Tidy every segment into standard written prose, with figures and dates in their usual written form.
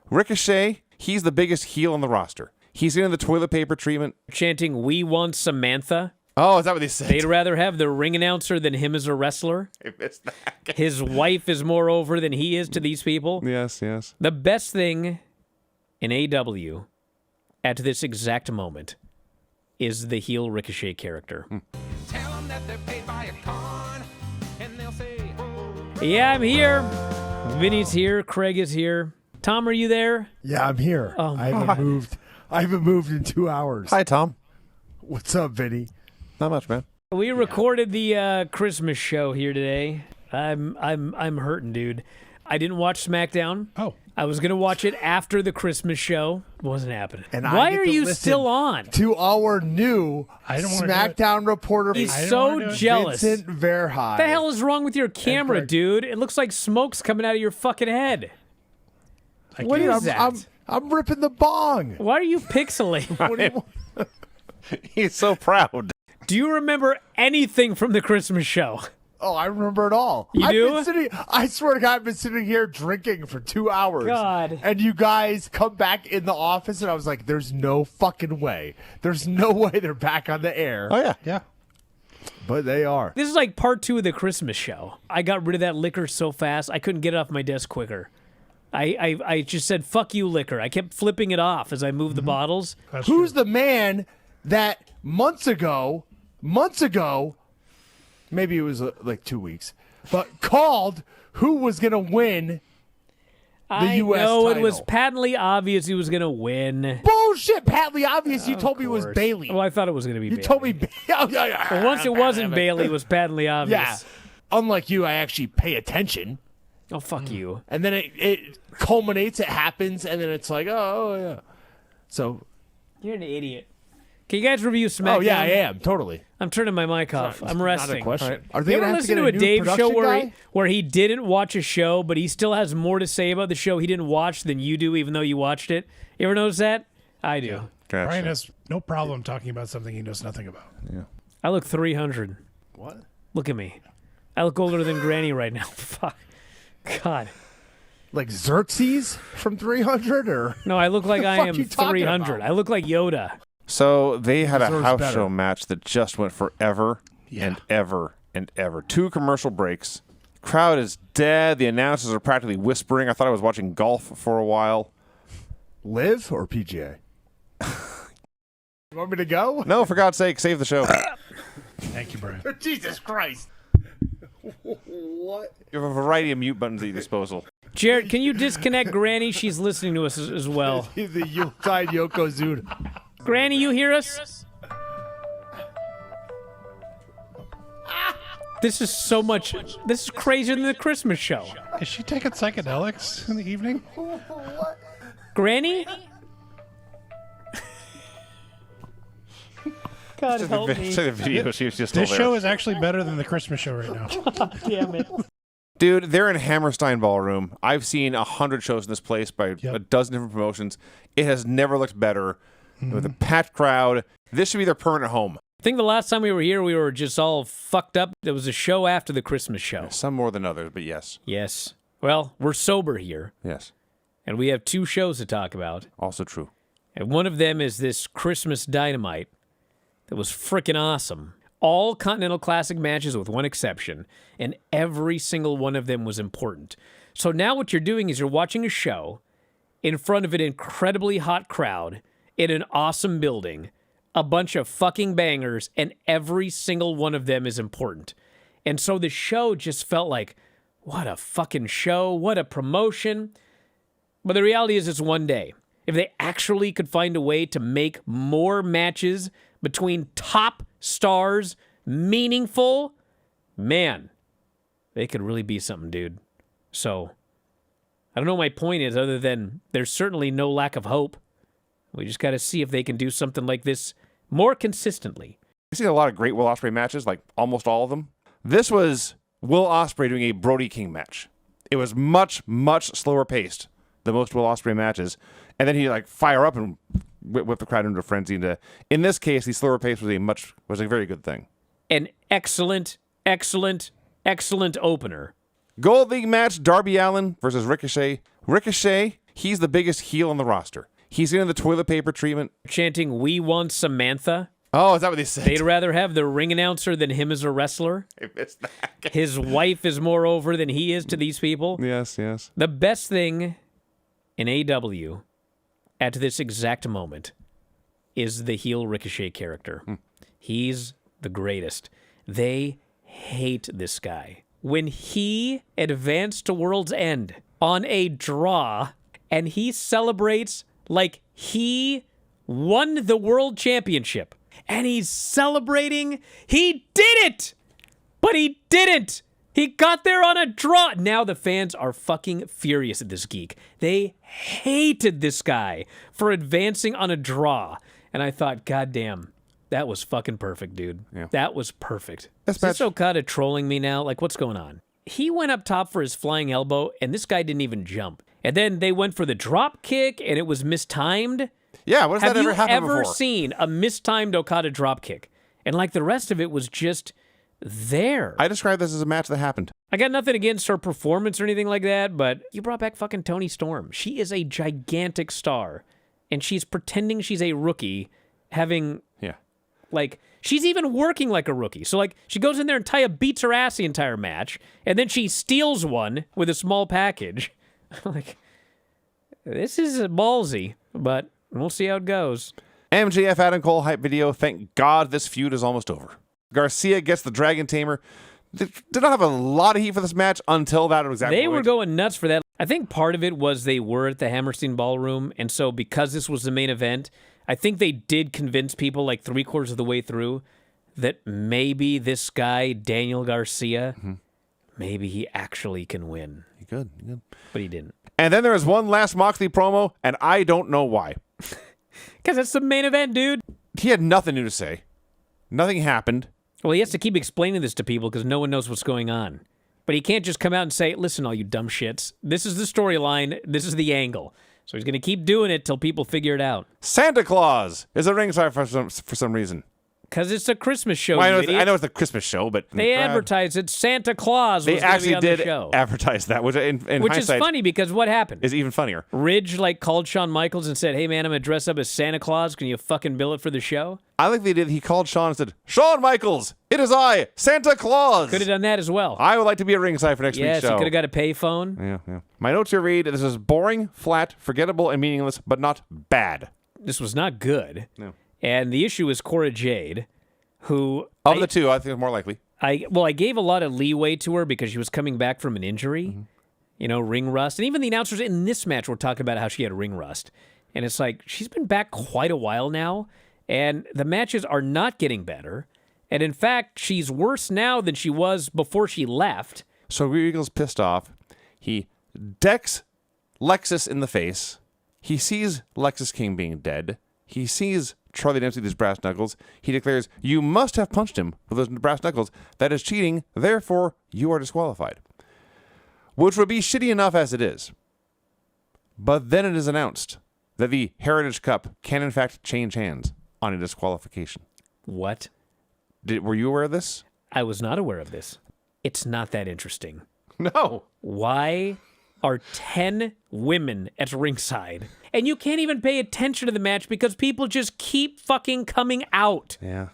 Ricochet, he's the biggest heel on the roster. He's getting the toilet paper treatment. Chanting, "We want Samantha." Oh, is that what they said? They'd rather have the ring announcer than him as a wrestler. I missed that. His wife is more over than he is to these people. Yes. The best thing in AEW at this exact moment is the heel Ricochet character. Tell them that they're paid by a con, and they'll say, Yeah, I'm here. Vinny's here. Craig is here. Tom, are you there? Yeah, I'm here. Oh, I haven't moved in 2 hours. Hi, Tom. What's up, Vinny? Not much, man. We recorded the Christmas show here today. I'm hurting, dude. I didn't watch Smackdown. Oh. I was gonna watch it after the Christmas show. Wasn't happening. And why I get are to you listen still on? To our new I don't wanna do it. Smackdown reporter, He's I don't so wanna do it. jealous. Vincent Verhey. What the hell is wrong with your camera, Craig. dude? It looks like smoke's coming out of your fucking head. What Dude, is that? I'm ripping the bong. Why are you pixelating? What do you want? He's so proud. Do you remember anything from the Christmas show? Oh, I remember it all. You do? I swear to God, I've been sitting here drinking for 2 hours. God. And you guys come back in the office, and I was like, there's no fucking way. There's no way they're back on the air. Oh, yeah. Yeah. But they are. This is like part 2 of the Christmas show. I got rid of that liquor so fast, I couldn't get it off my desk quicker. I just said, fuck you, liquor. I kept flipping it off as I moved the bottles. That's Who's true. the man that months ago, maybe it was like 2 weeks, but called who was going to win the U.S. know title? it was patently obvious he was going to win. Bullshit, patently obvious. You told me it was course. Bailey. Well, I thought it was going to be You Bailey. told me. Well, once it wasn't Bailey, it was patently obvious. Yeah. Unlike you, I actually pay attention. Oh, fuck you. And then it culminates, it happens, and then it's like, oh yeah. So, You're an idiot. Can you guys review Smackdown? oh yeah, I am, totally. I'm turning my mic off. I'm resting. Are they You gonna ever have to listen get to a new Dave show production guy? where he didn't watch a show, but he still has more to say about the show he didn't watch than you do, even though you watched it? You ever notice that? I do. Gotcha. Brian has no problem talking about something he knows nothing about. I look 300. What? Look at me. I look older than Granny right now. Fuck. God. Like Xerxes from 300, or No, I look like I fuck am you talking 300. about? I look like Yoda. So they had a Deserves house better. show match that just went forever and ever and ever. 2 commercial breaks. Crowd is dead. The announcers are practically whispering. I thought I was watching golf for a while. Live or PGA? You want me to go? No, for God's sake, save the show. Thank you, Brian. Jesus Christ! What? You have a variety of mute buttons at your disposal. Jared, can you disconnect Granny? She's listening to us as well. The Yuletide Yokozuna. Granny, you hear us? This is so much. This is crazier than the Christmas show. Is she taking psychedelics in the evening? Granny? God help me. Check the video. She was just still This there. show is actually better than the Christmas show right now. Damn it. Dude, they're in Hammerstein Ballroom. I've seen 100 shows in this place by a dozen different promotions. It has never looked better. With a packed crowd. This should be their permanent home. I think the last time we were here, we were just all fucked up. There was a show after the Christmas show. Some more than others, but yes. Yes. Well, we're sober here, Yes. and we have 2 shows to talk about. Also true. And one of them is this Christmas Dynamite that was freaking awesome. All Continental Classic matches with one exception, and every single one of them was important. So now what you're doing is you're watching a show in front of an incredibly hot crowd in an awesome building, a bunch of fucking bangers, and every single one of them is important. And so the show just felt like, what a fucking show, what a promotion. But the reality is it's one day. If they actually could find a way to make more matches between top stars meaningful, man, they could really be something, dude. So, I don't know what my point is other than there's certainly no lack of hope. We just got to see if they can do something like this more consistently. I've seen a lot of great Will Ospreay matches, like almost all of them. This was Will Ospreay doing a Brody King match. It was much, much slower paced than most Will Ospreay matches. And then he like fire up and whip the crowd into a frenzy. In this case, the slower pace was a very good thing. An excellent, excellent, excellent opener. Gold League match, Darby Allin versus Ricochet. Ricochet, He's the biggest heel on the roster. He's getting the toilet paper treatment. Chanting, "We want Samantha." Oh, is that what they said? They'd rather have the ring announcer than him as a wrestler. I missed that. His wife is more over than he is to these people. Yes. The best thing in AEW at this exact moment is the heel Ricochet character. He's the greatest. They hate this guy. When he advanced to World's End on a draw and he celebrates like he won the world championship and he's celebrating, he did it! But he didn't! He got there on a draw. Now the fans are fucking furious at this geek. They hated this guy for advancing on a draw. And I thought, God damn, that was fucking perfect, dude. Yeah. That was perfect. That's Is this Okada trolling me now? Like, what's going on? He went up top for his flying elbow, and this guy didn't even jump. And then they went for the drop kick, and it was mistimed. Yeah, what has that ever happened Have you ever before? seen a mistimed Okada drop kick? And like the rest of it was just there. I describe this as a match that happened. I got nothing against her performance or anything like that, but you brought back fucking Toni Storm. She is a gigantic star, and she's pretending she's a rookie, having, Yeah. like, she's even working like a rookie. So, like, she goes in there and Taya beats her ass the entire match, and then she steals one with a small package. Like, this is ballsy, but we'll see how it goes. MJF Adam Cole hype video. Thank God this feud is almost over. Garcia gets the Dragon Tamer. Did not have a lot of heat for this match until that exact They point. were going nuts for that. I think part of it was they were at the Hammerstein Ballroom, and so because this was the main event, I think they did convince people like 3/4 of the way through that maybe this guy, Daniel Garcia, maybe he actually can win. You good. But he didn't. And then there was one last Moxley promo, and I don't know why. Because it's the main event, dude. He had nothing new to say. Nothing happened. Well, he has to keep explaining this to people because no one knows what's going on. But he can't just come out and say, listen, all you dumb shits, this is the storyline, this is the angle. So he's going to keep doing it till people figure it out. Santa Claus is a ringside for some reason. Because it's a Christmas show, Well, you I know idiot. it's a Christmas show, but They advertised it. Santa Claus was They going to be actually on did the show. advertise that, which in Which is hindsight funny because what happened? is even funnier. Ridge like called Shawn Michaels and said, hey man, I'm going to dress up as Santa Claus. Can you fucking bill it for the show? I like they did. He called Shawn and said, Shawn Michaels, it is I, Santa Claus. Could have done that as well. I would like to be at ringside for next Yes, week's show. he could have got a payphone. Yeah. My notes here read, this is boring, flat, forgettable, and meaningless, but not bad. This was not good. No. And the issue is Cora Jade, who Of the two, I think it's more likely. I gave a lot of leeway to her because she was coming back from an injury, you know, ring rust. And even the announcers in this match were talking about how she had ring rust. And it's like, she's been back quite a while now, and the matches are not getting better. And in fact, she's worse now than she was before she left. So Regal's pissed off. He decks Lexus in the face. He sees Lexus King being dead. He sees Charlie Dempsey with his brass knuckles. He declares, you must have punched him with those brass knuckles. That is cheating. Therefore, you are disqualified. Which would be shitty enough as it is. But then it is announced that the Heritage Cup can in fact change hands on a disqualification. What? Were you aware of this? I was not aware of this. It's not that interesting. No. Why are 10 women at ringside? And you can't even pay attention to the match because people just keep fucking coming out. Yeah.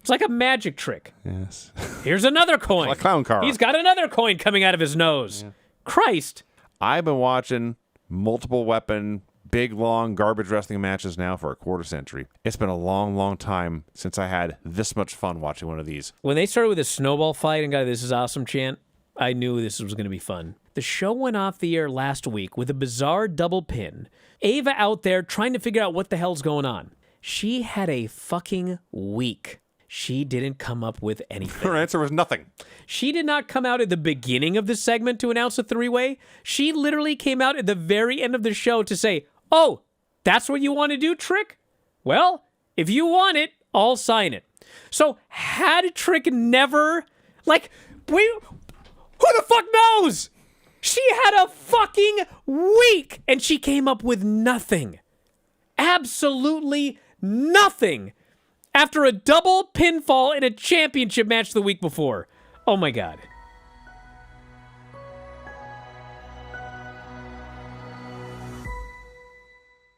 It's like a magic trick. Yes. Here's another coin. Like a clown car. He's got another coin coming out of his nose. Yeah. Christ. I've been watching multiple weapon, big, long garbage wrestling matches now for a quarter century. It's been a long, long time since I had this much fun watching one of these. When they started with a snowball fight and got a "This is awesome" chant, I knew this was going to be fun. The show went off the air last week with a bizarre double pin. Ava out there trying to figure out what the hell's going on. She had a fucking week. She didn't come up with anything. Her answer was nothing. She did not come out at the beginning of the segment to announce a three-way. She literally came out at the very end of the show to say, oh, that's what you want to do, Trick? Well, if you want it, I'll sign it. So had Trick never, who the fuck knows? She had a fucking week and she came up with nothing. Absolutely nothing. After a double pinfall in a championship match the week before. Oh my God.